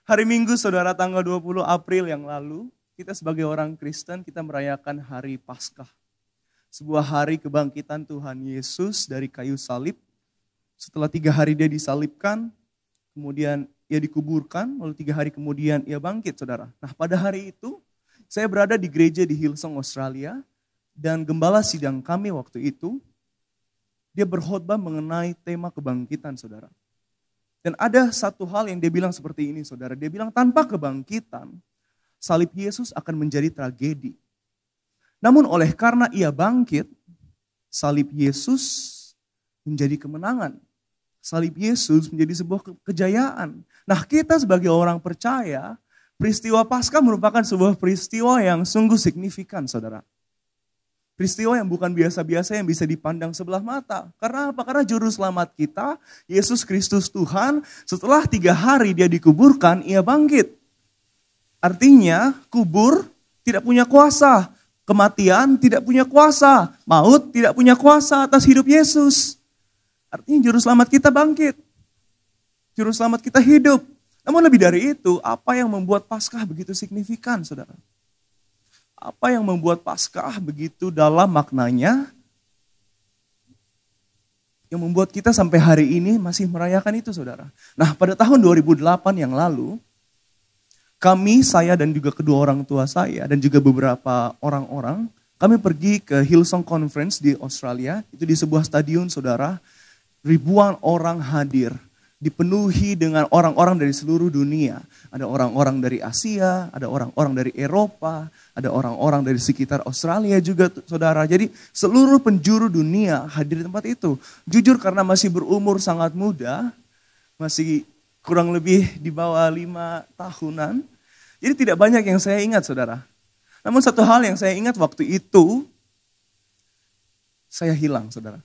Hari Minggu saudara tanggal 20 April yang lalu, kita sebagai orang Kristen kita merayakan hari Paskah. Sebuah hari kebangkitan Tuhan Yesus dari kayu salib. Setelah 3 hari dia disalibkan, kemudian ia dikuburkan, lalu 3 hari kemudian ia bangkit saudara. Nah pada hari itu, saya berada di gereja di Hillsong, Australia, dan gembala sidang kami waktu itu, dia berkhotbah mengenai tema kebangkitan saudara. Dan ada satu hal yang dia bilang seperti ini saudara. Dia bilang tanpa kebangkitan, salib Yesus akan menjadi tragedi. Namun oleh karena ia bangkit, salib Yesus menjadi kemenangan. Salib Yesus menjadi sebuah kejayaan. Nah kita sebagai orang percaya, peristiwa Paskah merupakan sebuah peristiwa yang sungguh signifikan saudara. Peristiwa yang bukan biasa-biasa yang bisa dipandang sebelah mata. Karena apa? Karena juru selamat kita, Yesus Kristus Tuhan, setelah 3 hari dia dikuburkan, ia bangkit. Artinya kubur tidak punya kuasa, kematian tidak punya kuasa, maut tidak punya kuasa atas hidup Yesus. Artinya juru selamat kita bangkit, juru selamat kita hidup. Namun lebih dari itu, apa yang membuat Paskah begitu signifikan saudara? Apa yang membuat Paskah begitu dalam maknanya, yang membuat kita sampai hari ini masih merayakan itu saudara. Nah pada tahun 2008 yang lalu, kami, saya dan juga kedua orang tua saya dan juga beberapa orang-orang, kami pergi ke Hillsong Conference di Australia, itu di sebuah stadion saudara, ribuan orang hadir. Dipenuhi dengan orang-orang dari seluruh dunia. Ada orang-orang dari Asia, ada orang-orang dari Eropa, ada orang-orang dari sekitar Australia juga saudara. Jadi seluruh penjuru dunia hadir di tempat itu. Jujur karena masih berumur sangat muda, masih kurang lebih di bawah 5 tahunan. Jadi tidak banyak yang saya ingat saudara. Namun satu hal yang saya ingat waktu itu, saya hilang saudara.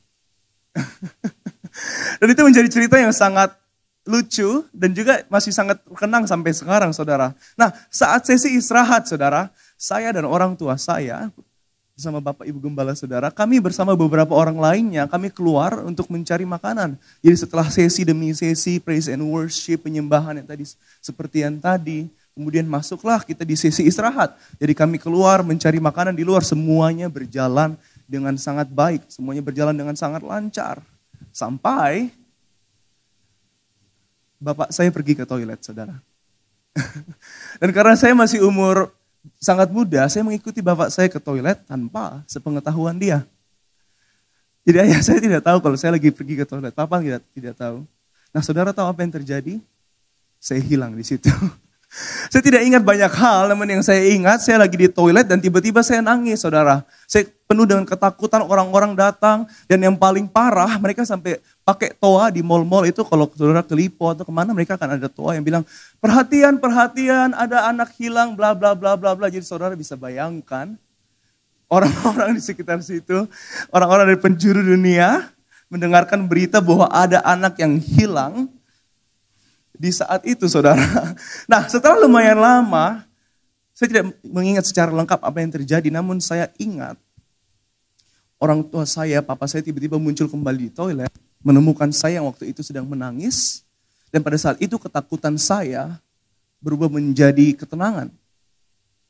Dan itu menjadi cerita yang sangat lucu dan juga masih sangat terkenang sampai sekarang saudara. Nah saat sesi istirahat saudara, saya dan orang tua saya bersama Bapak Ibu Gembala saudara, kami bersama beberapa orang lainnya, kami keluar untuk mencari makanan. Jadi setelah sesi demi sesi praise and worship, penyembahan yang tadi seperti yang tadi, kemudian masuklah kita di sesi istirahat. Jadi kami keluar mencari makanan di luar, semuanya berjalan dengan sangat baik, semuanya berjalan dengan sangat lancar. Sampai Bapak saya pergi ke toilet, saudara. Dan karena saya masih umur sangat muda, saya mengikuti bapak saya ke toilet tanpa sepengetahuan dia. Jadi ayah saya tidak tahu kalau saya lagi pergi ke toilet, papa tidak tahu. Nah saudara tahu apa yang terjadi? Saya hilang di situ. Saya tidak ingat banyak hal, namun yang saya ingat, saya lagi di toilet dan tiba-tiba saya nangis, saudara. Saya penuh dengan ketakutan, orang-orang datang, dan yang paling parah, mereka sampai pakai toa di mall-mall itu, kalau saudara ke Lipo atau kemana, mereka akan ada toa yang bilang, perhatian, perhatian, ada anak hilang, bla bla bla bla bla. Jadi saudara bisa bayangkan, orang-orang di sekitar situ, orang-orang dari penjuru dunia, mendengarkan berita bahwa ada anak yang hilang, di saat itu saudara. Nah setelah lumayan lama, saya tidak mengingat secara lengkap apa yang terjadi. Namun saya ingat, orang tua saya, papa saya tiba-tiba muncul kembali di toilet. Menemukan saya yang waktu itu sedang menangis. Dan pada saat itu ketakutan saya berubah menjadi ketenangan.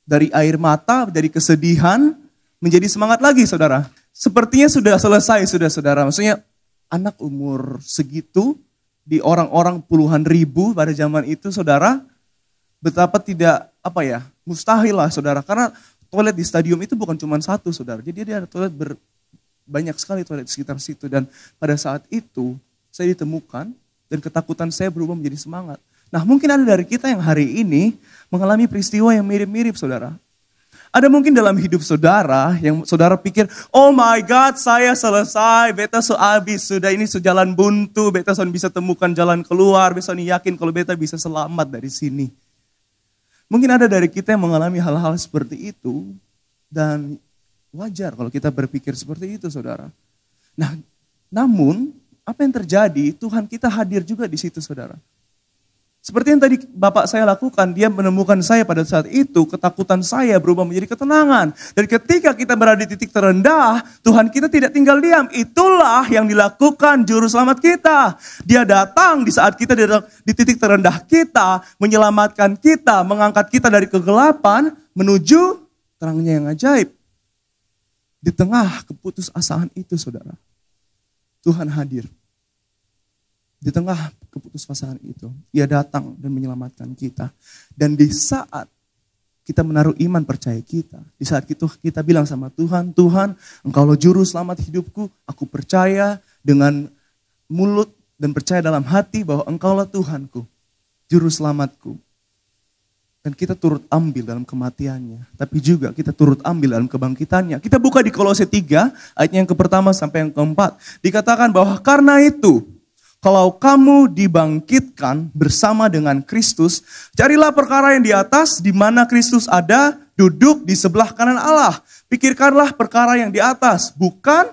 Dari air mata, dari kesedihan, menjadi semangat lagi saudara. Sepertinya sudah selesai sudah saudara. Maksudnya anak umur segitu, di orang-orang puluhan ribu pada zaman itu saudara, betapa tidak mustahil lah saudara, karena toilet di stadium itu bukan cuma satu saudara, jadi dia ada toilet banyak sekali toilet di sekitar situ. Dan pada saat itu saya ditemukan dan ketakutan saya berubah menjadi semangat. Nah mungkin ada dari kita yang hari ini mengalami peristiwa yang mirip-mirip saudara. Ada mungkin dalam hidup saudara yang saudara pikir, oh my God, saya selesai, beta so habis, sudah ini sejalan buntu, beta so bisa temukan jalan keluar, beta so yakin kalau beta bisa selamat dari sini. Mungkin ada dari kita yang mengalami hal-hal seperti itu, dan wajar kalau kita berpikir seperti itu saudara. Nah, namun apa yang terjadi, Tuhan kita hadir juga di situ saudara. Seperti yang tadi Bapak saya lakukan, dia menemukan saya pada saat itu, ketakutan saya berubah menjadi ketenangan. Dan ketika kita berada di titik terendah, Tuhan kita tidak tinggal diam. Itulah yang dilakukan Juru Selamat kita. Dia datang di saat kita di titik terendah kita, menyelamatkan kita, mengangkat kita dari kegelapan, menuju terangnya yang ajaib. Di tengah keputusasaan itu, saudara, Tuhan hadir. Di tengah keputusasaan itu, Ia datang dan menyelamatkan kita. Dan di saat kita menaruh iman percaya kita, di saat itu kita bilang sama Tuhan, Tuhan, Engkaulah Juru Selamat hidupku, aku percaya dengan mulut dan percaya dalam hati bahwa Engkaulah Tuhanku, Juru Selamatku. Dan kita turut ambil dalam kematiannya, tapi juga kita turut ambil dalam kebangkitannya. Kita buka di Kolose 3, ayatnya yang pertama sampai yang keempat. Dikatakan bahwa karena itu, kalau kamu dibangkitkan bersama dengan Kristus, carilah perkara yang di atas, di mana Kristus ada, duduk di sebelah kanan Allah. Pikirkanlah perkara yang di atas, bukan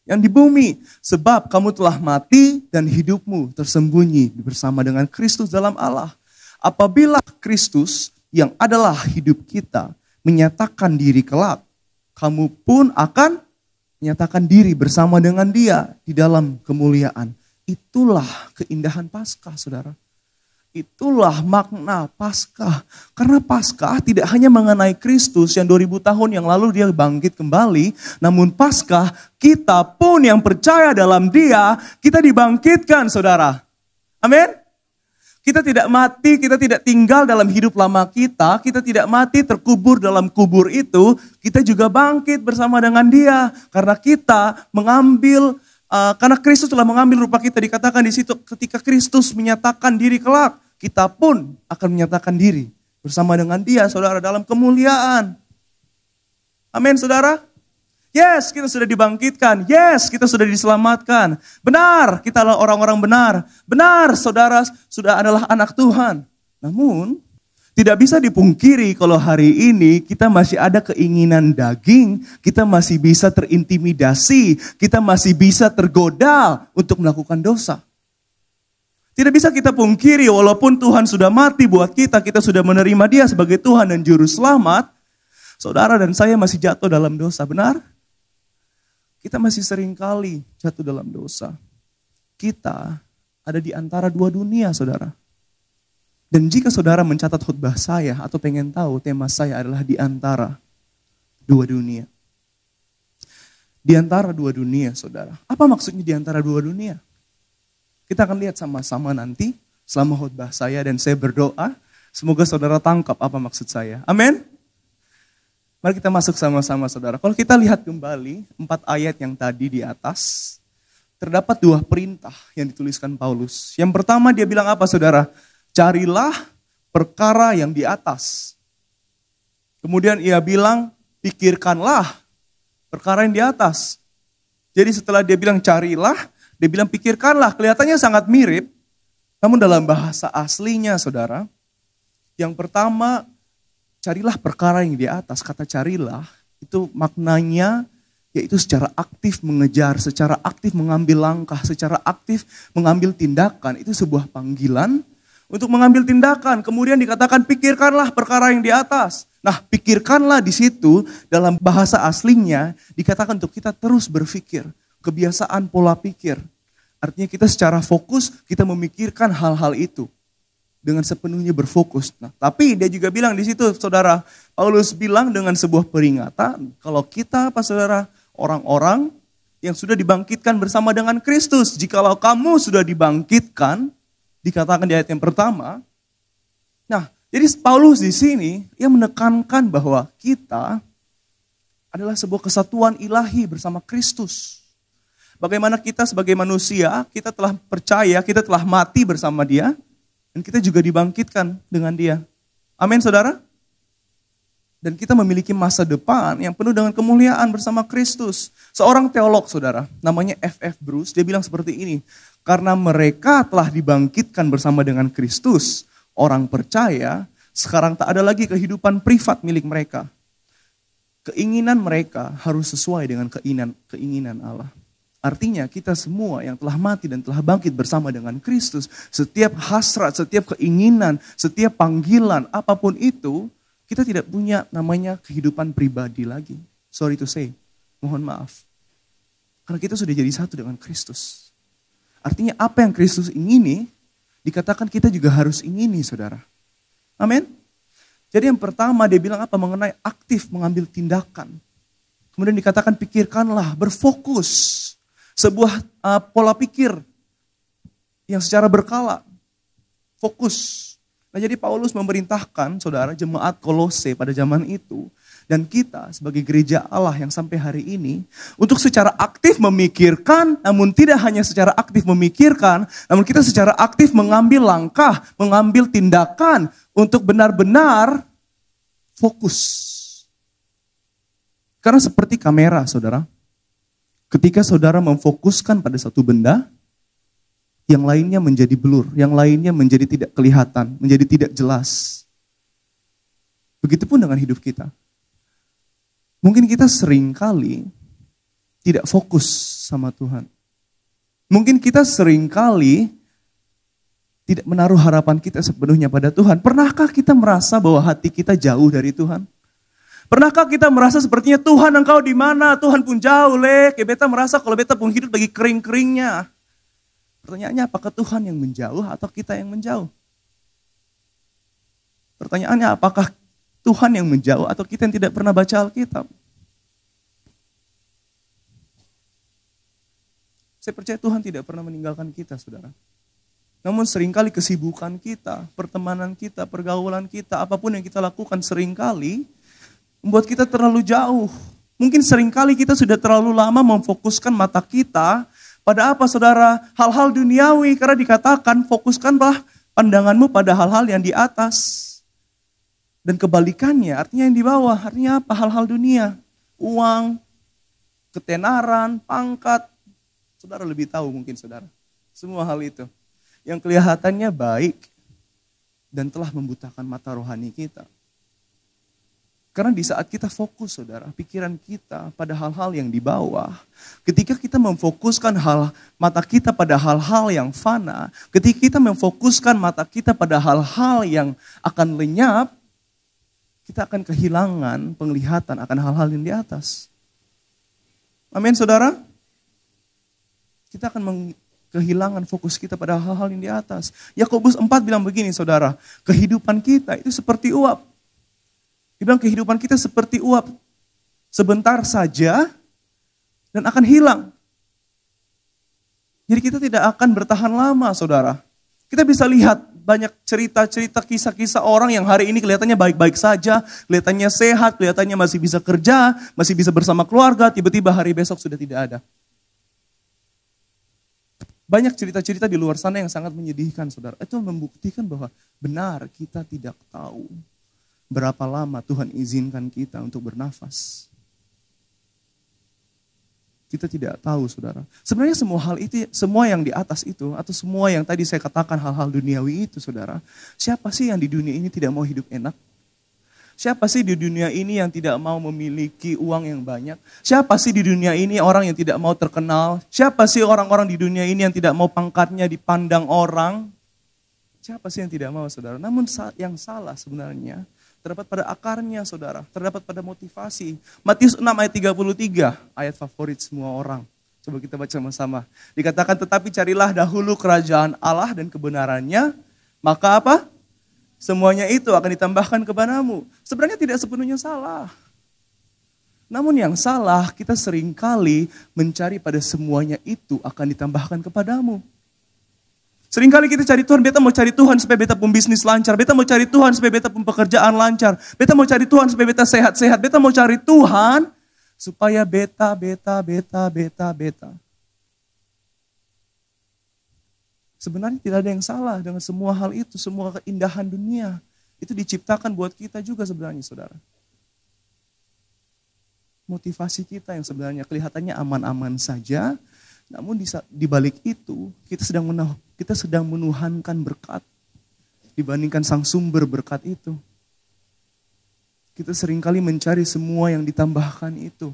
yang di bumi. Sebab kamu telah mati dan hidupmu tersembunyi bersama dengan Kristus dalam Allah. Apabila Kristus yang adalah hidup kita menyatakan diri kelak, kamu pun akan menyatakan diri bersama dengan Dia di dalam kemuliaan. Itulah keindahan Paskah, saudara. Itulah makna Paskah. Karena Paskah tidak hanya mengenai Kristus yang 2000 tahun yang lalu dia bangkit kembali. Namun Paskah kita pun yang percaya dalam Dia, kita dibangkitkan, saudara. Amin. Kita tidak mati, kita tidak tinggal dalam hidup lama kita tidak mati terkubur dalam kubur itu, kita juga bangkit bersama dengan Dia. Karena kita mengambil karena Kristus telah mengambil rupa kita, dikatakan di situ ketika Kristus menyatakan diri kelak, kita pun akan menyatakan diri bersama dengan Dia, saudara, dalam kemuliaan. Amin, saudara. Yes, kita sudah dibangkitkan. Yes, kita sudah diselamatkan. Benar, kita adalah orang-orang benar. Benar, saudara sudah adalah anak Tuhan. Namun, tidak bisa dipungkiri kalau hari ini kita masih ada keinginan daging, kita masih bisa terintimidasi, kita masih bisa tergoda untuk melakukan dosa. Tidak bisa kita pungkiri walaupun Tuhan sudah mati buat kita, kita sudah menerima Dia sebagai Tuhan dan Juru Selamat, saudara dan saya masih jatuh dalam dosa, benar? Kita masih seringkali jatuh dalam dosa. Kita ada di antara dua dunia, saudara. Dan jika saudara mencatat khutbah saya atau pengen tahu tema saya adalah di antara dua dunia. Di antara dua dunia, saudara. Apa maksudnya di antara dua dunia? Kita akan lihat sama-sama nanti selama khutbah saya dan saya berdoa. Semoga saudara tangkap apa maksud saya. Amin. Mari kita masuk sama-sama, saudara. Kalau kita lihat kembali 4 ayat yang tadi di atas, terdapat 2 perintah yang dituliskan Paulus. Yang pertama dia bilang apa, saudara? Carilah perkara yang di atas. Kemudian ia bilang, pikirkanlah perkara yang di atas. Jadi setelah dia bilang carilah, dia bilang pikirkanlah. Kelihatannya sangat mirip, namun dalam bahasa aslinya, saudara, yang pertama, carilah perkara yang di atas. Kata carilah, itu maknanya yaitu secara aktif mengejar, secara aktif mengambil langkah, secara aktif mengambil tindakan. Itu sebuah panggilan untuk mengambil tindakan. Kemudian dikatakan pikirkanlah perkara yang di atas. Nah, pikirkanlah di situ dalam bahasa aslinya dikatakan untuk kita terus berpikir. Kebiasaan pola pikir. Artinya kita secara fokus kita memikirkan hal-hal itu. Dengan sepenuhnya berfokus. Nah, tapi dia juga bilang di situ, saudara, Paulus bilang dengan sebuah peringatan. Kalau kita, saudara, orang-orang yang sudah dibangkitkan bersama dengan Kristus. Jikalau kamu sudah dibangkitkan, dikatakan di ayat yang pertama. Nah, jadi Paulus di sini ia menekankan bahwa kita adalah sebuah kesatuan ilahi bersama Kristus. Bagaimana kita sebagai manusia, kita telah percaya, kita telah mati bersama Dia, dan kita juga dibangkitkan dengan Dia. Amin, saudara? Dan kita memiliki masa depan yang penuh dengan kemuliaan bersama Kristus. Seorang teolog, saudara, namanya F.F. Bruce, dia bilang seperti ini. Karena mereka telah dibangkitkan bersama dengan Kristus, orang percaya, sekarang tak ada lagi kehidupan privat milik mereka. Keinginan mereka harus sesuai dengan keinginan Allah. Artinya kita semua yang telah mati dan telah bangkit bersama dengan Kristus, setiap hasrat, setiap keinginan, setiap panggilan, apapun itu, kita tidak punya namanya kehidupan pribadi lagi. Sorry to say, mohon maaf. Karena kita sudah jadi satu dengan Kristus. Artinya apa yang Kristus ingini, dikatakan kita juga harus ingini, saudara. Amin. Jadi yang pertama dia bilang apa? Mengenai aktif mengambil tindakan. Kemudian dikatakan pikirkanlah, berfokus. Sebuah pola pikir yang secara berkala. Fokus. Nah jadi Paulus memerintahkan saudara jemaat Kolose pada zaman itu. Dan kita sebagai gereja Allah yang sampai hari ini. Untuk secara aktif memikirkan. Namun tidak hanya secara aktif memikirkan. Namun kita secara aktif mengambil langkah. Mengambil tindakan. Untuk benar-benar fokus. Karena seperti kamera saudara. Ketika saudara memfokuskan pada satu benda, yang lainnya menjadi blur, yang lainnya menjadi tidak kelihatan, menjadi tidak jelas. Begitupun dengan hidup kita. Mungkin kita seringkali tidak fokus sama Tuhan. Mungkin kita seringkali tidak menaruh harapan kita sepenuhnya pada Tuhan. Pernahkah kita merasa bahwa hati kita jauh dari Tuhan? Pernahkah kita merasa sepertinya Tuhan engkau di mana? Tuhan pun jauh lek. Ya beta merasa kalau beta pun hidup lagi kering-keringnya. Pertanyaannya apakah Tuhan yang menjauh atau kita yang menjauh? Pertanyaannya apakah Tuhan yang menjauh atau kita yang tidak pernah baca Alkitab? Saya percaya Tuhan tidak pernah meninggalkan kita, saudara. Namun seringkali kesibukan kita, pertemanan kita, pergaulan kita, apapun yang kita lakukan seringkali membuat kita terlalu jauh. Mungkin seringkali kita sudah terlalu lama memfokuskan mata kita pada apa saudara? Hal-hal duniawi. Karena dikatakan fokuskanlah pandanganmu pada hal-hal yang di atas. Dan kebalikannya artinya yang di bawah. Artinya apa? Hal-hal dunia. Uang, ketenaran, pangkat. Saudara lebih tahu mungkin saudara. Semua hal itu. Yang kelihatannya baik dan telah membutakan mata rohani kita. Karena di saat kita fokus saudara, pikiran kita pada hal-hal yang di bawah. Ketika kita memfokuskan mata kita pada hal-hal yang fana. Ketika kita memfokuskan mata kita pada hal-hal yang akan lenyap. Kita akan kehilangan penglihatan akan hal-hal yang di atas. Amin saudara. Kita akan kehilangan fokus kita pada hal-hal yang di atas. Yakobus 4 bilang begini saudara. Kehidupan kita itu seperti uap. Dia bilang kehidupan kita seperti uap. Sebentar saja dan akan hilang. Jadi kita tidak akan bertahan lama saudara. Kita bisa lihat banyak cerita-cerita kisah-kisah orang yang hari ini kelihatannya baik-baik saja. Kelihatannya sehat, kelihatannya masih bisa kerja, masih bisa bersama keluarga. Tiba-tiba hari besok sudah tidak ada. Banyak cerita-cerita di luar sana yang sangat menyedihkan saudara. Itu membuktikan bahwa benar kita tidak tahu berapa lama Tuhan izinkan kita untuk bernafas. Kita tidak tahu saudara. Sebenarnya semua hal itu, semua yang di atas itu, atau semua yang tadi saya katakan hal-hal duniawi itu saudara. Siapa sih yang di dunia ini tidak mau hidup enak? Siapa sih di dunia ini yang tidak mau memiliki uang yang banyak? Siapa sih di dunia ini orang yang tidak mau terkenal? Siapa sih orang-orang di dunia ini yang tidak mau pangkatnya dipandang orang? Siapa sih yang tidak mau saudara? Namun yang salah sebenarnya terdapat pada akarnya saudara, terdapat pada motivasi. Matius 6 ayat 33, ayat favorit semua orang. Coba kita baca sama-sama. Dikatakan tetapi carilah dahulu kerajaan Allah dan kebenarannya, maka apa? Semuanya itu akan ditambahkan kepadamu. Sebenarnya tidak sepenuhnya salah. Namun yang salah kita seringkali mencari pada semuanya itu akan ditambahkan kepadamu. Seringkali kita cari Tuhan, beta mau cari Tuhan supaya beta pun bisnis lancar. Beta mau cari Tuhan supaya beta pun pekerjaan lancar. Beta mau cari Tuhan supaya beta sehat-sehat. Beta mau cari Tuhan supaya beta. Sebenarnya tidak ada yang salah dengan semua hal itu, semua keindahan dunia. Itu diciptakan buat kita juga sebenarnya saudara. Motivasi kita yang sebenarnya kelihatannya aman-aman saja. Namun di balik itu kita sedang menuhankan berkat dibandingkan sang sumber berkat itu. Kita seringkali mencari semua yang ditambahkan itu.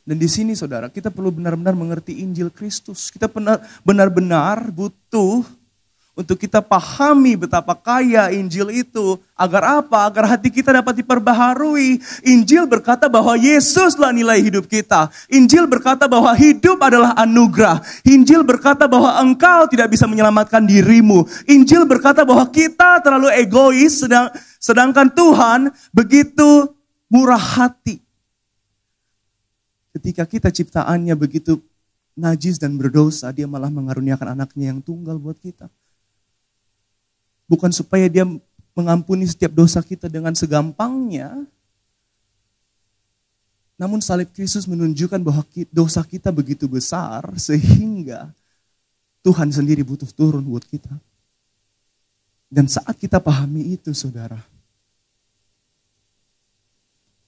Dan di sini saudara, kita perlu benar-benar mengerti Injil Kristus. Kita benar-benar butuh untuk kita pahami betapa kaya Injil itu. Agar apa? Agar hati kita dapat diperbaharui. Injil berkata bahwa Yesuslah nilai hidup kita. Injil berkata bahwa hidup adalah anugerah. Injil berkata bahwa engkau tidak bisa menyelamatkan dirimu. Injil berkata bahwa kita terlalu egois, sedangkan Tuhan begitu murah hati. Ketika kita ciptaannya begitu najis dan berdosa, dia malah mengaruniakan anaknya yang tunggal buat kita. Bukan supaya dia mengampuni setiap dosa kita dengan segampangnya. Namun salib Kristus menunjukkan bahwa dosa kita begitu besar sehingga Tuhan sendiri butuh turun buat kita. Dan saat kita pahami itu saudara,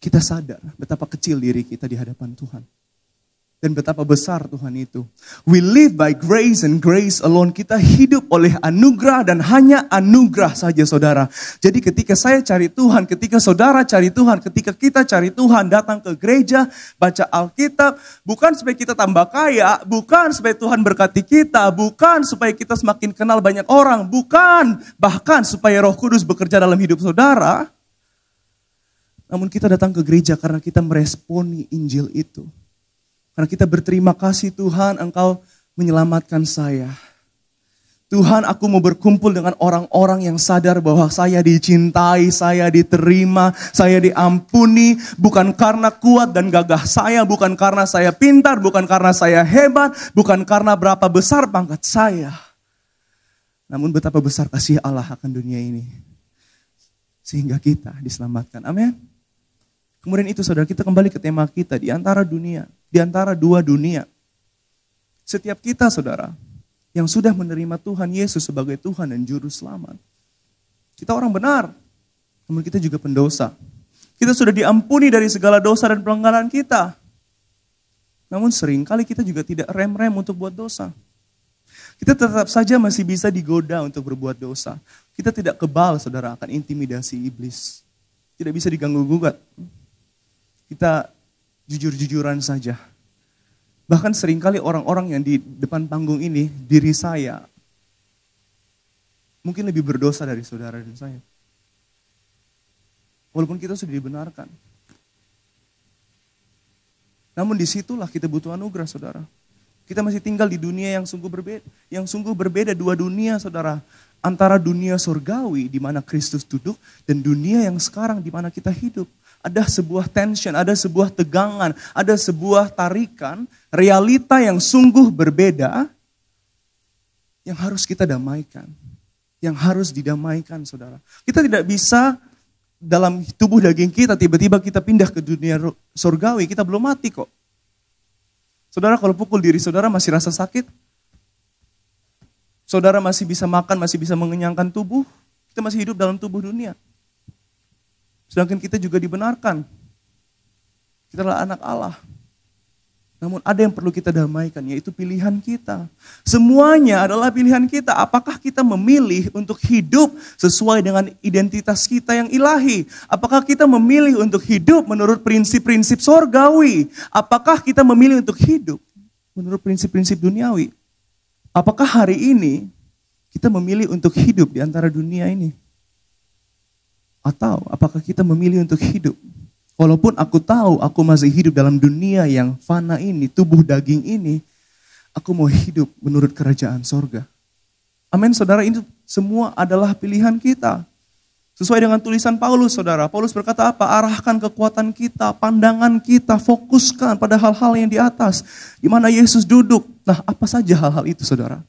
kita sadar betapa kecil diri kita di hadapan Tuhan. Dan betapa besar Tuhan itu. We live by grace and grace alone. Kita hidup oleh anugerah dan hanya anugerah saja saudara. Jadi ketika saya cari Tuhan, ketika saudara cari Tuhan, ketika kita cari Tuhan, datang ke gereja, baca Alkitab, bukan supaya kita tambah kaya, bukan supaya Tuhan berkati kita, bukan supaya kita semakin kenal banyak orang, bukan bahkan supaya Roh Kudus bekerja dalam hidup saudara. Namun kita datang ke gereja karena kita meresponi Injil itu. Karena kita berterima kasih Tuhan, Engkau menyelamatkan saya. Tuhan, aku mau berkumpul dengan orang-orang yang sadar bahwa saya dicintai, saya diterima, saya diampuni. Bukan karena kuat dan gagah saya, bukan karena saya pintar, bukan karena saya hebat, bukan karena berapa besar pangkat saya. Namun betapa besar kasih Allah akan dunia ini. Sehingga kita diselamatkan. Amin. Kemudian itu saudara, kita kembali ke tema kita, di antara dunia, di antara dua dunia. Setiap kita saudara, yang sudah menerima Tuhan Yesus sebagai Tuhan dan Juru Selamat. Kita orang benar, namun kita juga pendosa. Kita sudah diampuni dari segala dosa dan pelanggaran kita. Namun seringkali kita juga tidak rem-rem untuk buat dosa. Kita tetap saja masih bisa digoda untuk berbuat dosa. Kita tidak kebal saudara akan intimidasi iblis. Tidak bisa diganggu-gugat. Kita jujur-jujuran saja. Bahkan seringkali orang-orang yang di depan panggung ini, diri saya, mungkin lebih berdosa dari saudara dan saya. Walaupun kita sudah dibenarkan. Namun disitulah kita butuh anugerah saudara. Kita masih tinggal di dunia yang sungguh berbeda dua dunia saudara. Antara dunia surgawi di mana Kristus duduk dan dunia yang sekarang di mana kita hidup. Ada sebuah tension, ada sebuah tegangan, ada sebuah tarikan, realita yang sungguh berbeda yang harus kita damaikan. Yang harus didamaikan saudara. Kita tidak bisa dalam tubuh daging kita tiba-tiba kita pindah ke dunia surgawi, kita belum mati kok. Saudara kalau pukul diri saudara masih rasa sakit, saudara masih bisa makan, masih bisa mengenyangkan tubuh, kita masih hidup dalam tubuh dunia. Sedangkan kita juga dibenarkan. Kita adalah anak Allah. Namun ada yang perlu kita damaikan, yaitu pilihan kita. Semuanya adalah pilihan kita. Apakah kita memilih untuk hidup sesuai dengan identitas kita yang ilahi? Apakah kita memilih untuk hidup menurut prinsip-prinsip sorgawi? Apakah kita memilih untuk hidup menurut prinsip-prinsip duniawi? Apakah hari ini kita memilih untuk hidup di antara dunia ini? Atau apakah kita memilih untuk hidup? Walaupun aku tahu aku masih hidup dalam dunia yang fana ini, tubuh daging ini, aku mau hidup menurut kerajaan sorga. Amin saudara, ini semua adalah pilihan kita. Sesuai dengan tulisan Paulus saudara. Paulus berkata apa? Arahkan kekuatan kita, pandangan kita, fokuskan pada hal-hal yang di atas. Di mana Yesus duduk. Nah apa saja hal-hal itu saudara?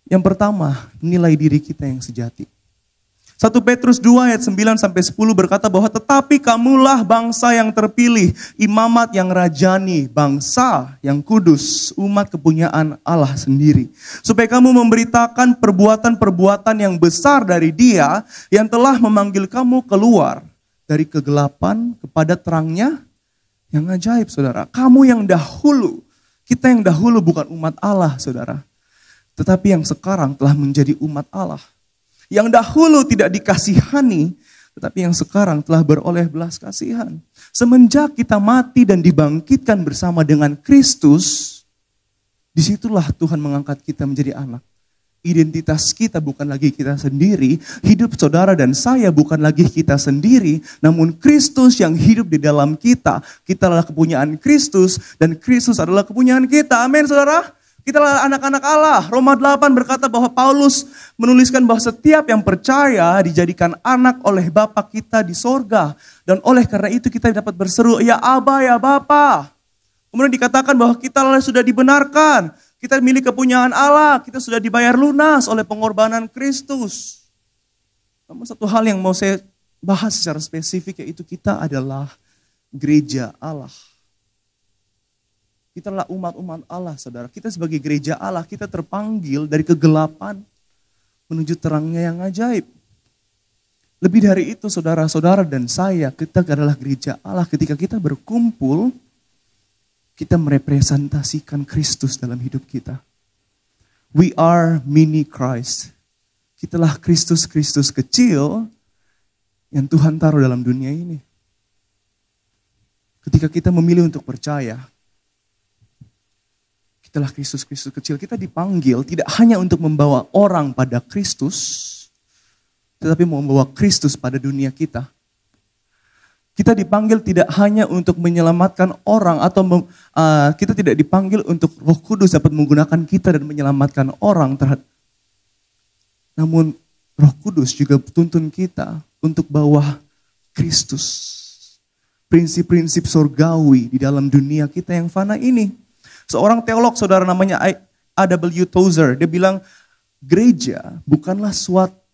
Yang pertama, nilai diri kita yang sejati. 1 Petrus 2 ayat 9-10 berkata bahwa tetapi kamulah bangsa yang terpilih, imamat yang rajani, bangsa yang kudus, umat kepunyaan Allah sendiri. Supaya kamu memberitakan perbuatan-perbuatan yang besar dari Dia yang telah memanggil kamu keluar dari kegelapan kepada terangnya yang ajaib saudara. Kamu yang dahulu, kita yang dahulu bukan umat Allah saudara. Tetapi yang sekarang telah menjadi umat Allah. Yang dahulu tidak dikasihani, tetapi yang sekarang telah beroleh belas kasihan. Semenjak kita mati dan dibangkitkan bersama dengan Kristus, disitulah Tuhan mengangkat kita menjadi anak. Identitas kita bukan lagi kita sendiri, hidup saudara dan saya bukan lagi kita sendiri, namun Kristus yang hidup di dalam kita. Kita adalah kepunyaan Kristus dan Kristus adalah kepunyaan kita. Amin saudara. Kita adalah anak-anak Allah. Roma 8 berkata bahwa Paulus menuliskan bahwa setiap yang percaya dijadikan anak oleh Bapa kita di sorga. Dan oleh karena itu kita dapat berseru, ya Aba, ya Bapa. Kemudian dikatakan bahwa kita sudah dibenarkan. Kita milik kepunyaan Allah, kita sudah dibayar lunas oleh pengorbanan Kristus. Namun satu hal yang mau saya bahas secara spesifik yaitu kita adalah gereja Allah. Kita adalah umat-umat Allah, saudara. Kita sebagai gereja Allah, kita terpanggil dari kegelapan menuju terangnya yang ajaib. Lebih dari itu, saudara-saudara dan saya, kita adalah gereja Allah. Ketika kita berkumpul, kita merepresentasikan Kristus dalam hidup kita. We are mini Christ. Kitalah Kristus-Kristus kecil yang Tuhan taruh dalam dunia ini. Ketika kita memilih untuk percaya, kitalah Kristus-Kristus kecil. Kita dipanggil tidak hanya untuk membawa orang pada Kristus, tetapi membawa Kristus pada dunia kita. Kita dipanggil tidak hanya untuk menyelamatkan orang atau kita tidak dipanggil untuk Roh Kudus dapat menggunakan kita dan menyelamatkan orang namun Roh Kudus juga tuntun kita untuk bawa Kristus. Prinsip-prinsip surgawi di dalam dunia kita yang fana ini. Seorang teolog saudara namanya A.W. Tozer, dia bilang gereja bukanlah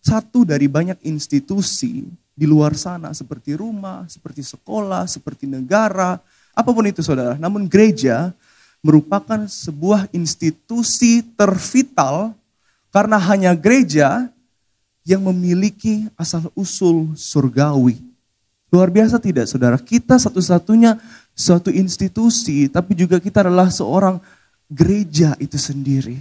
satu dari banyak institusi di luar sana seperti rumah, seperti sekolah, seperti negara, apapun itu saudara. Namun gereja merupakan sebuah institusi tervital karena hanya gereja yang memiliki asal-usul surgawi. Luar biasa tidak saudara? Kita satu-satunya suatu institusi, tapi juga kita adalah seorang gereja itu sendiri.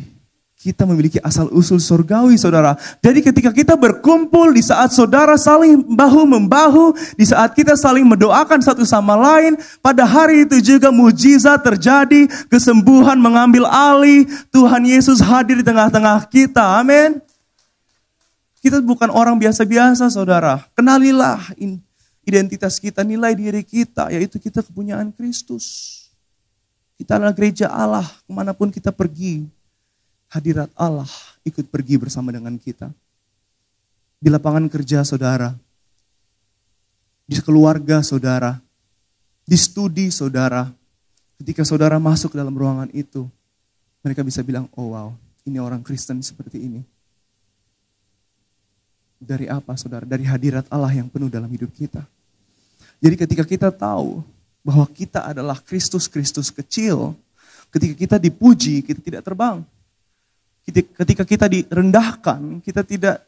Kita memiliki asal-usul surgawi, saudara. Jadi ketika kita berkumpul, di saat saudara saling bahu-membahu, di saat kita saling mendoakan satu sama lain, pada hari itu juga mujizat terjadi, kesembuhan mengambil alih, Tuhan Yesus hadir di tengah-tengah kita. Amin. Kita bukan orang biasa-biasa, saudara. Kenalilah identitas kita, nilai diri kita, yaitu kita kepunyaan Kristus. Kita adalah gereja Allah, kemanapun kita pergi. Hadirat Allah ikut pergi bersama dengan kita. Di lapangan kerja saudara, di keluarga saudara, di studi saudara. Ketika saudara masuk dalam ruangan itu, mereka bisa bilang, oh wow, ini orang Kristen seperti ini. Dari apa saudara? Dari hadirat Allah yang penuh dalam hidup kita. Jadi ketika kita tahu bahwa kita adalah Kristus-Kristus kecil, ketika kita dipuji, kita tidak terbang. Ketika kita direndahkan, kita tidak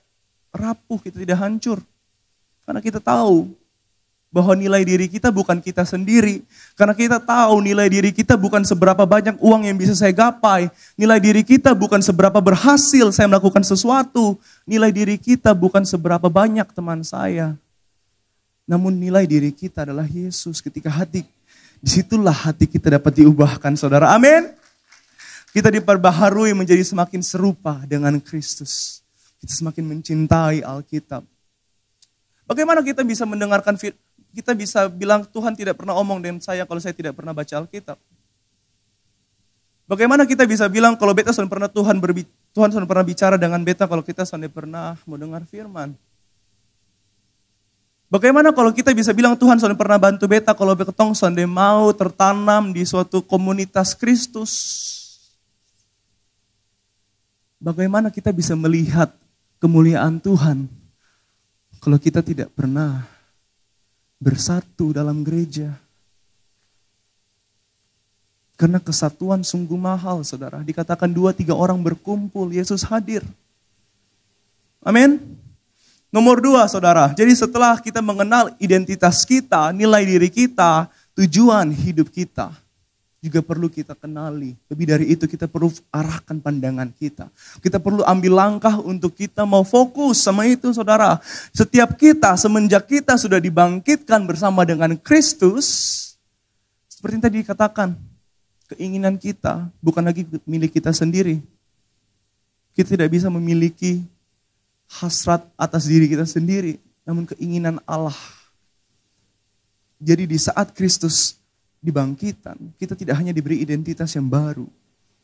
rapuh, kita tidak hancur. Karena kita tahu bahwa nilai diri kita bukan kita sendiri. Karena kita tahu nilai diri kita bukan seberapa banyak uang yang bisa saya gapai. Nilai diri kita bukan seberapa berhasil saya melakukan sesuatu. Nilai diri kita bukan seberapa banyak teman saya. Namun nilai diri kita adalah Yesus. Ketika disitulah hati kita dapat diubahkan saudara. Amin. Kita diperbaharui menjadi semakin serupa dengan Kristus. Kita semakin mencintai Alkitab. Bagaimana kita bisa mendengarkan, kita bisa bilang Tuhan tidak pernah omong dengan saya kalau saya tidak pernah baca Alkitab. Bagaimana kita bisa bilang kalau beta sudah pernah Tuhan sudah pernah bicara dengan beta kalau kita sudah pernah mendengar firman. Bagaimana kalau kita bisa bilang Tuhan sudah pernah bantu beta kalau betong sudah mau tertanam di suatu komunitas Kristus. Bagaimana kita bisa melihat kemuliaan Tuhan kalau kita tidak pernah bersatu dalam gereja? Karena kesatuan sungguh mahal, saudara. Dikatakan 2-3 orang berkumpul, Yesus hadir. Amin. Nomor 2, saudara. Jadi setelah kita mengenal identitas kita, nilai diri kita, tujuan hidup kita. juga perlu kita kenali. Lebih dari itu kita perlu arahkan pandangan kita. Kita perlu ambil langkah untuk kita mau fokus sama itu saudara. Setiap kita semenjak kita sudah dibangkitkan bersama dengan Kristus. Seperti yang tadi dikatakan, keinginan kita bukan lagi milik kita sendiri. Kita tidak bisa memiliki hasrat atas diri kita sendiri, namun keinginan Allah. Jadi di saat Kristus dibangkitan, kita tidak hanya diberi identitas yang baru,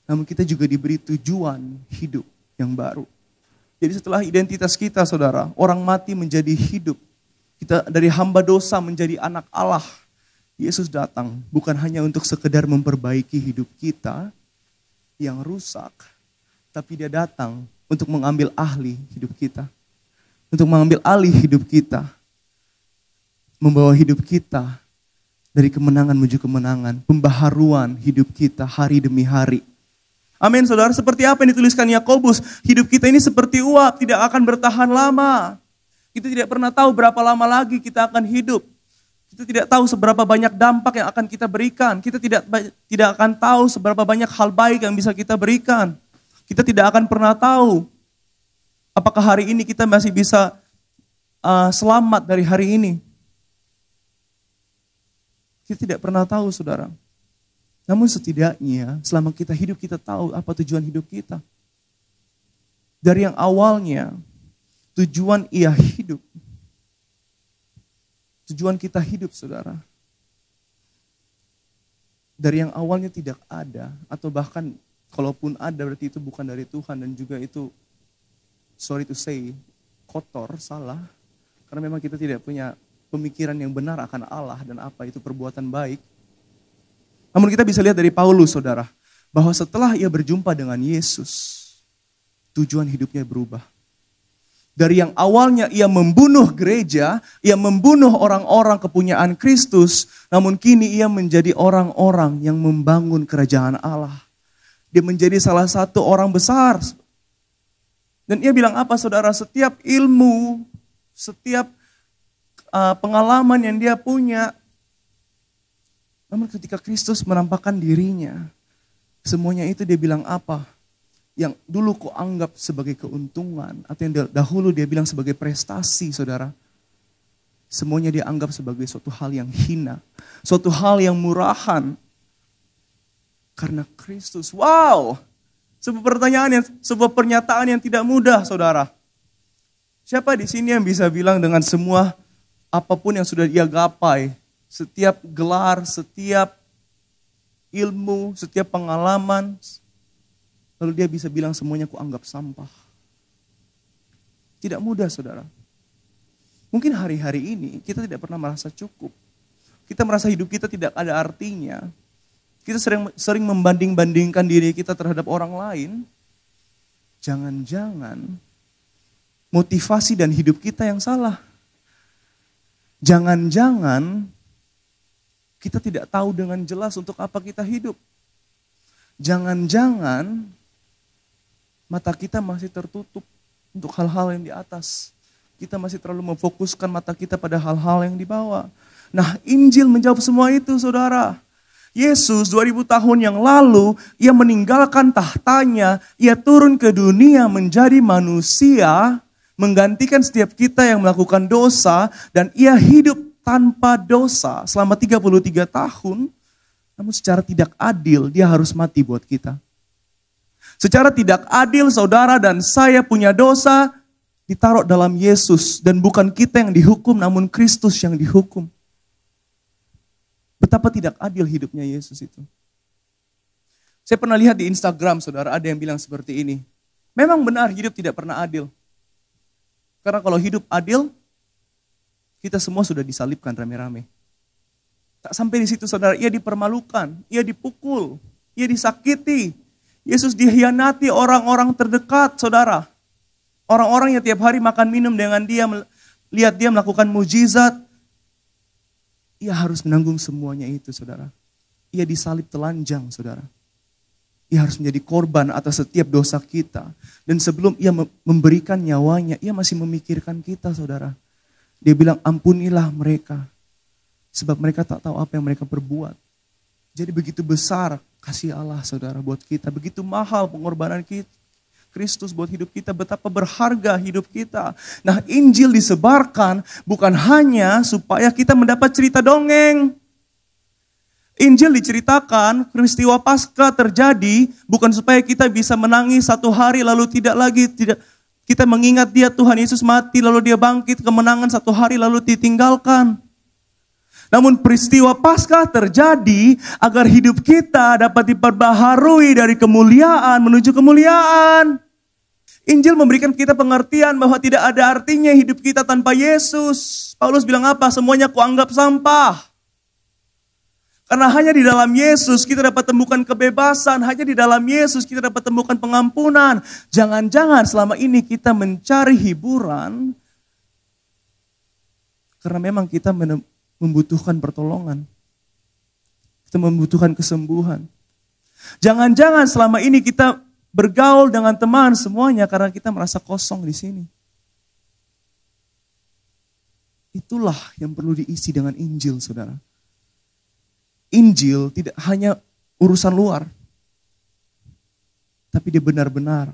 namun kita juga diberi tujuan hidup yang baru. Jadi setelah identitas kita saudara, orang mati menjadi hidup. Kita dari hamba dosa menjadi anak Allah. Yesus datang bukan hanya untuk sekedar memperbaiki hidup kita yang rusak, tapi dia datang untuk mengambil alih hidup kita. Untuk mengambil alih hidup kita. Membawa hidup kita dari kemenangan menuju kemenangan. Pembaharuan hidup kita hari demi hari. Amin saudara, seperti apa yang dituliskan Yakobus. Hidup kita ini seperti uap, tidak akan bertahan lama. Kita tidak pernah tahu berapa lama lagi kita akan hidup. Kita tidak tahu seberapa banyak dampak yang akan kita berikan. Kita tidak akan tahu seberapa banyak hal baik yang bisa kita berikan. Kita tidak akan pernah tahu apakah hari ini kita masih bisa selamat dari hari ini. Kita tidak pernah tahu saudara. Namun setidaknya selama kita hidup kita tahu apa tujuan hidup kita. Dari yang awalnya tujuan ia hidup. Tujuan kita hidup saudara. Dari yang awalnya tidak ada atau bahkan kalaupun ada berarti itu bukan dari Tuhan dan juga itu, sorry to say, kotor, salah. Karena memang kita tidak punya pemikiran yang benar akan Allah dan apa itu perbuatan baik. Namun kita bisa lihat dari Paulus saudara, bahwa setelah ia berjumpa dengan Yesus, tujuan hidupnya berubah. Dari yang awalnya ia membunuh gereja, ia membunuh orang-orang kepunyaan Kristus, namun kini ia menjadi orang-orang yang membangun kerajaan Allah. Dia menjadi salah satu orang besar. Dan ia bilang apa saudara? Setiap ilmu, setiap pengalaman yang dia punya. Namun ketika Kristus menampakkan dirinya, semuanya itu dia bilang apa? Yang dulu kau anggap sebagai keuntungan. Atau yang dahulu dia bilang sebagai prestasi saudara. Semuanya dia anggap sebagai suatu hal yang hina. Suatu hal yang murahan. Karena Kristus, wow, sebuah pernyataan yang tidak mudah, saudara. Siapa di sini yang bisa bilang dengan semua apapun yang sudah ia gapai, setiap gelar, setiap ilmu, setiap pengalaman, lalu dia bisa bilang semuanya ku anggap sampah. Tidak mudah, saudara. Mungkin hari-hari ini kita tidak pernah merasa cukup. Kita merasa hidup kita tidak ada artinya. Kita sering membanding-bandingkan diri kita terhadap orang lain. Jangan-jangan motivasi dan hidup kita yang salah. Jangan-jangan kita tidak tahu dengan jelas untuk apa kita hidup. Jangan-jangan mata kita masih tertutup untuk hal-hal yang di atas. Kita masih terlalu memfokuskan mata kita pada hal-hal yang di bawah. Nah, Injil menjawab semua itu, saudara. Yesus 2000 tahun yang lalu, ia meninggalkan tahtanya, ia turun ke dunia menjadi manusia, menggantikan setiap kita yang melakukan dosa, dan ia hidup tanpa dosa selama 33 tahun, namun secara tidak adil dia harus mati buat kita. Secara tidak adil saudara dan saya punya dosa, ditaruh dalam Yesus, dan bukan kita yang dihukum, namun Kristus yang dihukum. Betapa tidak adil hidupnya Yesus itu. Saya pernah lihat di Instagram, saudara, ada yang bilang seperti ini. Memang benar hidup tidak pernah adil. Karena kalau hidup adil, kita semua sudah disalibkan rame-rame. Tak sampai di situ, saudara, ia dipermalukan, ia dipukul, ia disakiti. Yesus dihianati orang-orang terdekat, saudara. Orang-orang yang tiap hari makan minum dengan dia, lihat dia melakukan mujizat. Ia harus menanggung semuanya itu, saudara. Ia disalib telanjang, saudara. Ia harus menjadi korban atas setiap dosa kita. Dan sebelum ia memberikan nyawanya, ia masih memikirkan kita, saudara. Dia bilang, ampunilah mereka. Sebab mereka tak tahu apa yang mereka perbuat. Jadi begitu besar kasih Allah saudara buat kita. Begitu mahal pengorbanan kita. Kristus buat hidup kita, betapa berharga hidup kita. Nah, Injil disebarkan bukan hanya supaya kita mendapat cerita dongeng. Injil diceritakan, peristiwa Paskah terjadi bukan supaya kita bisa menangis satu hari lalu tidak kita mengingat dia Tuhan Yesus mati lalu dia bangkit kemenangan satu hari lalu ditinggalkan. Namun peristiwa Paskah terjadi agar hidup kita dapat diperbaharui dari kemuliaan menuju kemuliaan. Injil memberikan kita pengertian bahwa tidak ada artinya hidup kita tanpa Yesus. Paulus bilang apa? Semuanya kuanggap sampah. Karena hanya di dalam Yesus kita dapat temukan kebebasan. Hanya di dalam Yesus kita dapat temukan pengampunan. Jangan-jangan selama ini kita mencari hiburan karena memang kita membutuhkan pertolongan. Kita membutuhkan kesembuhan. Jangan-jangan selama ini kita bergaul dengan teman semuanya karena kita merasa kosong di sini. Itulah yang perlu diisi dengan Injil, saudara. Injil tidak hanya urusan luar, tapi dia benar-benar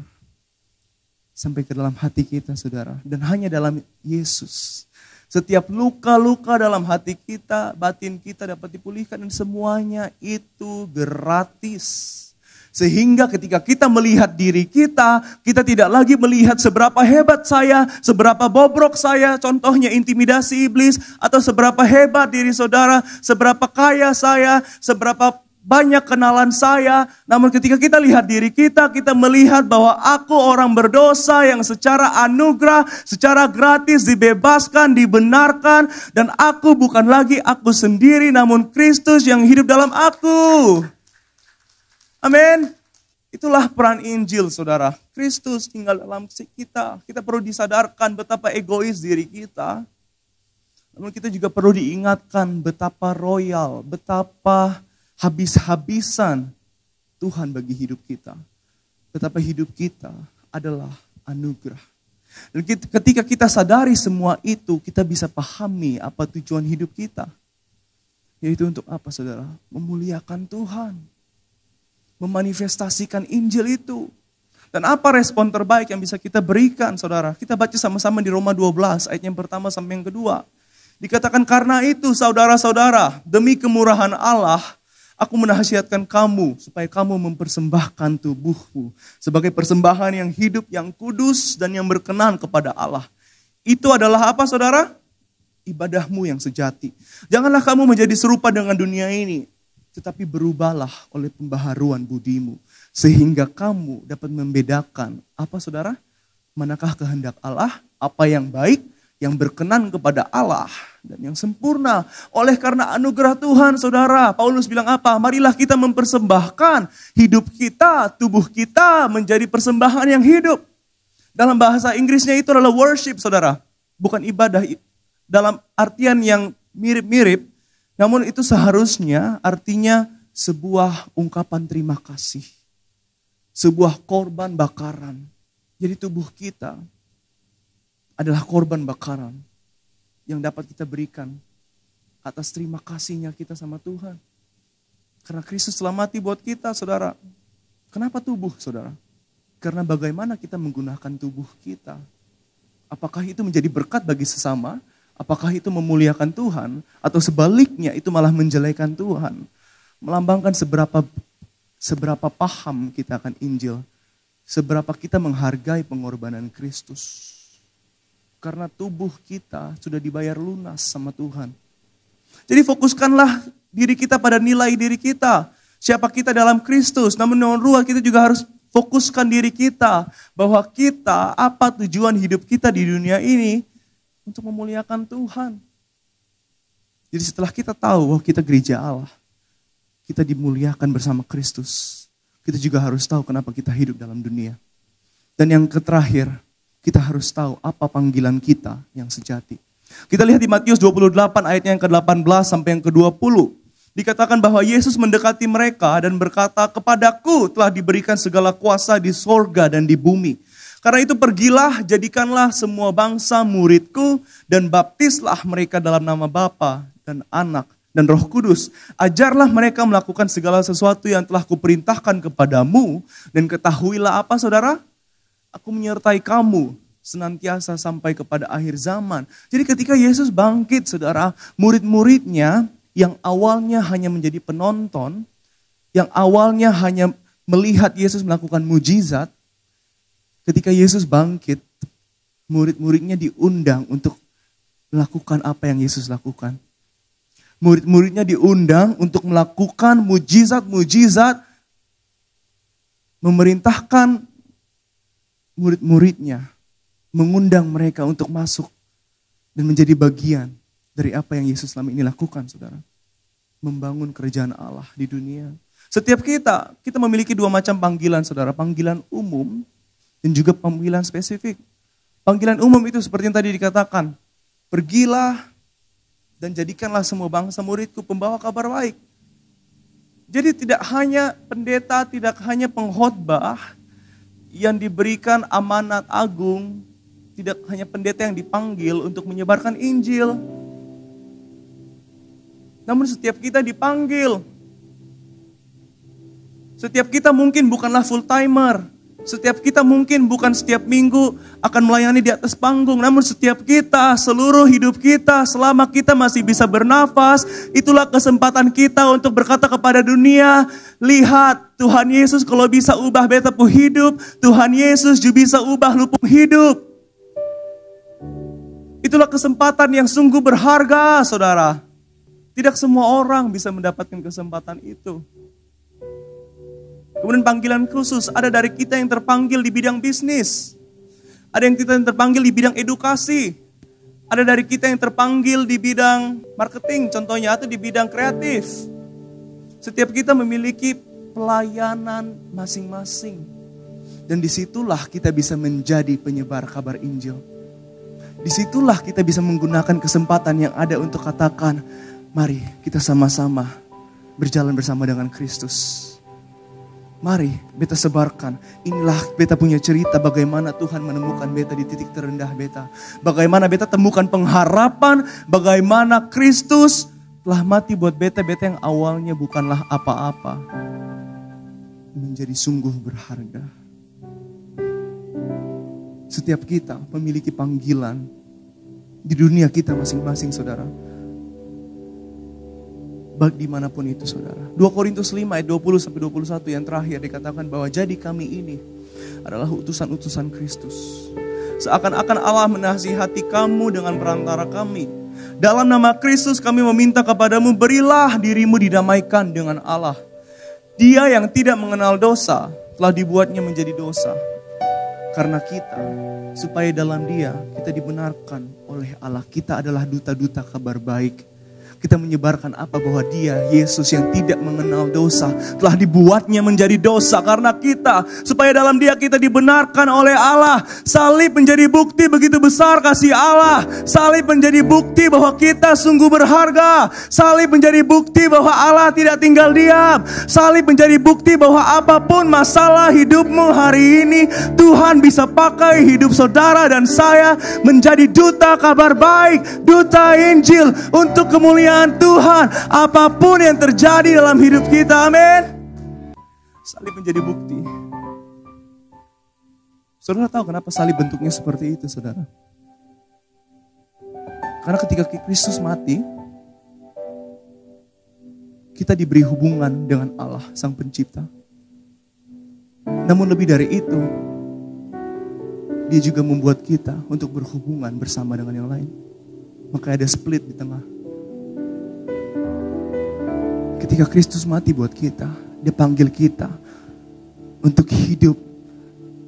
sampai ke dalam hati kita, saudara. Dan hanya dalam Yesus. Setiap luka-luka dalam hati kita, batin kita dapat dipulihkan dan semuanya itu gratis. Sehingga ketika kita melihat diri kita tidak lagi melihat seberapa hebat saya, seberapa bobrok saya, contohnya intimidasi iblis, atau seberapa hebat diri saudara, seberapa kaya saya, seberapa banyak kenalan saya. Namun ketika kita lihat diri kita melihat bahwa aku orang berdosa yang secara anugerah, secara gratis dibebaskan, dibenarkan. Dan aku bukan lagi aku sendiri, namun Kristus yang hidup dalam aku. Amin. Itulah peran Injil, saudara. Kristus tinggal dalam kita. Kita perlu disadarkan betapa egois diri kita. Namun kita juga perlu diingatkan betapa royal, betapa habis-habisan Tuhan bagi hidup kita. Betapa hidup kita adalah anugerah. Dan ketika kita sadari semua itu, kita bisa pahami apa tujuan hidup kita. Yaitu untuk apa, saudara? Memuliakan Tuhan. Memanifestasikan Injil itu. Dan apa respon terbaik yang bisa kita berikan, saudara? Kita baca sama-sama di Roma 12, ayat yang pertama sampai yang kedua. Dikatakan, karena itu saudara-saudara, demi kemurahan Allah, aku menasihatkan kamu supaya kamu mempersembahkan tubuhmu sebagai persembahan yang hidup, yang kudus, dan yang berkenan kepada Allah. Itu adalah apa, saudara? Ibadahmu yang sejati. Janganlah kamu menjadi serupa dengan dunia ini, tetapi berubahlah oleh pembaharuan budimu, sehingga kamu dapat membedakan apa, saudara? Manakah kehendak Allah, apa yang baik, yang berkenan kepada Allah, dan yang sempurna. Oleh karena anugerah Tuhan, saudara, Paulus bilang apa? Marilah kita mempersembahkan hidup kita, tubuh kita menjadi persembahan yang hidup. Dalam bahasa Inggrisnya itu adalah worship, saudara. Bukan ibadah dalam artian yang mirip-mirip, namun itu seharusnya artinya sebuah ungkapan terima kasih. Sebuah korban bakaran. Jadi tubuh kita adalah korban bakaran yang dapat kita berikan atas terima kasihnya kita sama Tuhan. Karena Kristus telah mati buat kita, saudara. Kenapa tubuh, saudara? Karena bagaimana kita menggunakan tubuh kita. Apakah itu menjadi berkat bagi sesama? Apakah itu memuliakan Tuhan? Atau sebaliknya itu malah menjelekan Tuhan? Melambangkan seberapa paham kita akan Injil. Seberapa kita menghargai pengorbanan Kristus. Karena tubuh kita sudah dibayar lunas sama Tuhan. Jadi fokuskanlah diri kita pada nilai diri kita. Siapa kita dalam Kristus. Namun nomor dua, kita juga harus fokuskan diri kita. Bahwa kita, apa tujuan hidup kita di dunia ini. Untuk memuliakan Tuhan. Jadi setelah kita tahu bahwa kita gereja Allah. Kita dimuliakan bersama Kristus. Kita juga harus tahu kenapa kita hidup dalam dunia. Dan yang terakhir, kita harus tahu apa panggilan kita yang sejati. Kita lihat di Matius 28 ayatnya yang ke-18 sampai yang ke-20. Dikatakan bahwa Yesus mendekati mereka dan berkata, kepadaku telah diberikan segala kuasa di sorga dan di bumi. Karena itu pergilah, jadikanlah semua bangsa muridku dan baptislah mereka dalam nama Bapa dan Anak dan Roh Kudus. Ajarlah mereka melakukan segala sesuatu yang telah kuperintahkan kepadamu. Dan ketahuilah apa saudara? Aku menyertai kamu senantiasa sampai kepada akhir zaman. Jadi ketika Yesus bangkit saudara, murid-muridnya yang awalnya hanya menjadi penonton, yang awalnya hanya melihat Yesus melakukan mujizat, ketika Yesus bangkit, murid-muridnya diundang untuk melakukan apa yang Yesus lakukan. Murid-muridnya diundang untuk melakukan mujizat-mujizat, memerintahkan murid-muridnya, mengundang mereka untuk masuk dan menjadi bagian dari apa yang Yesus selama ini lakukan, saudara. Membangun kerajaan Allah di dunia. Setiap kita memiliki dua macam panggilan, saudara. Panggilan umum dan juga panggilan spesifik. Panggilan umum itu seperti yang tadi dikatakan, pergilah dan jadikanlah semua bangsa muridku pembawa kabar baik. Jadi tidak hanya pendeta, tidak hanya pengkhotbah yang diberikan amanat agung, tidak hanya pendeta yang dipanggil untuk menyebarkan Injil. Namun setiap kita dipanggil. Setiap kita mungkin bukanlah full timer. Setiap kita mungkin bukan setiap minggu akan melayani di atas panggung. Namun setiap kita, seluruh hidup kita, selama kita masih bisa bernafas, itulah kesempatan kita untuk berkata kepada dunia, lihat Tuhan Yesus kalau bisa ubah beta pu hidup, Tuhan Yesus juga bisa ubah lu pu hidup. Itulah kesempatan yang sungguh berharga, saudara. Tidak semua orang bisa mendapatkan kesempatan itu. Kemudian panggilan khusus, ada dari kita yang terpanggil di bidang bisnis. Ada yang kita yang terpanggil di bidang edukasi. Ada dari kita yang terpanggil di bidang marketing contohnya, atau di bidang kreatif. Setiap kita memiliki pelayanan masing-masing. Dan disitulah kita bisa menjadi penyebar kabar Injil. Disitulah kita bisa menggunakan kesempatan yang ada untuk katakan, mari kita sama-sama berjalan bersama dengan Kristus. Mari beta sebarkan, inilah beta punya cerita bagaimana Tuhan menemukan beta di titik terendah beta. Bagaimana beta temukan pengharapan, bagaimana Kristus telah mati buat beta yang awalnya bukanlah apa-apa. Menjadi sungguh berharga. Setiap kita memiliki panggilan di dunia kita masing-masing, saudara. Baik dimanapun itu, saudara. 2 Korintus 5 ayat 20-21 yang terakhir dikatakan bahwa jadi kami ini adalah utusan-utusan Kristus. Seakan-akan Allah menasihati kamu dengan perantara kami. Dalam nama Kristus kami meminta kepadamu, berilah dirimu didamaikan dengan Allah. Dia yang tidak mengenal dosa telah dibuatnya menjadi dosa. Karena kita, supaya dalam Dia kita dibenarkan oleh Allah. Kita adalah duta-duta kabar baik. Kita menyebarkan apa? Bahwa Dia, Yesus yang tidak mengenal dosa, telah dibuatnya menjadi dosa karena kita. Supaya dalam Dia kita dibenarkan oleh Allah. Salib menjadi bukti begitu besar kasih Allah. Salib menjadi bukti bahwa kita sungguh berharga. Salib menjadi bukti bahwa Allah tidak tinggal diam. Salib menjadi bukti bahwa apapun masalah hidupmu hari ini, Tuhan bisa pakai hidup saudara dan saya menjadi duta kabar baik, duta Injil untuk kemuliaan Tuhan, apapun yang terjadi dalam hidup kita, amin. Salib menjadi bukti. Saudara tahu kenapa salib bentuknya seperti itu, saudara? Karena ketika Kristus mati, kita diberi hubungan dengan Allah, Sang Pencipta. Namun lebih dari itu, Dia juga membuat kita untuk berhubungan bersama dengan yang lain. Maka ada split di tengah. Ketika Kristus mati buat kita, Dia panggil kita untuk hidup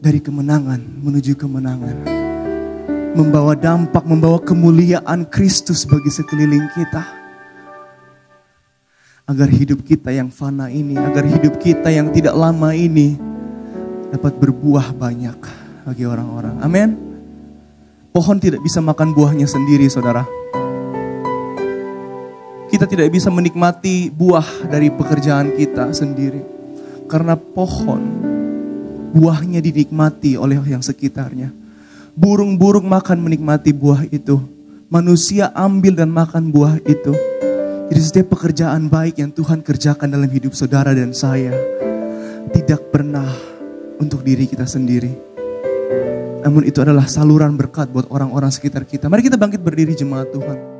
dari kemenangan menuju kemenangan. Membawa dampak, membawa kemuliaan Kristus bagi sekeliling kita. Agar hidup kita yang fana ini, agar hidup kita yang tidak lama ini dapat berbuah banyak bagi orang-orang. Amin. Pohon tidak bisa makan buahnya sendiri, saudara. Kita tidak bisa menikmati buah dari pekerjaan kita sendiri. Karena pohon, buahnya dinikmati oleh yang sekitarnya. Burung-burung makan menikmati buah itu. Manusia ambil dan makan buah itu. Jadi setiap pekerjaan baik yang Tuhan kerjakan dalam hidup saudara dan saya, tidak pernah untuk diri kita sendiri. Namun itu adalah saluran berkat buat orang-orang sekitar kita. Mari kita bangkit berdiri jemaat Tuhan.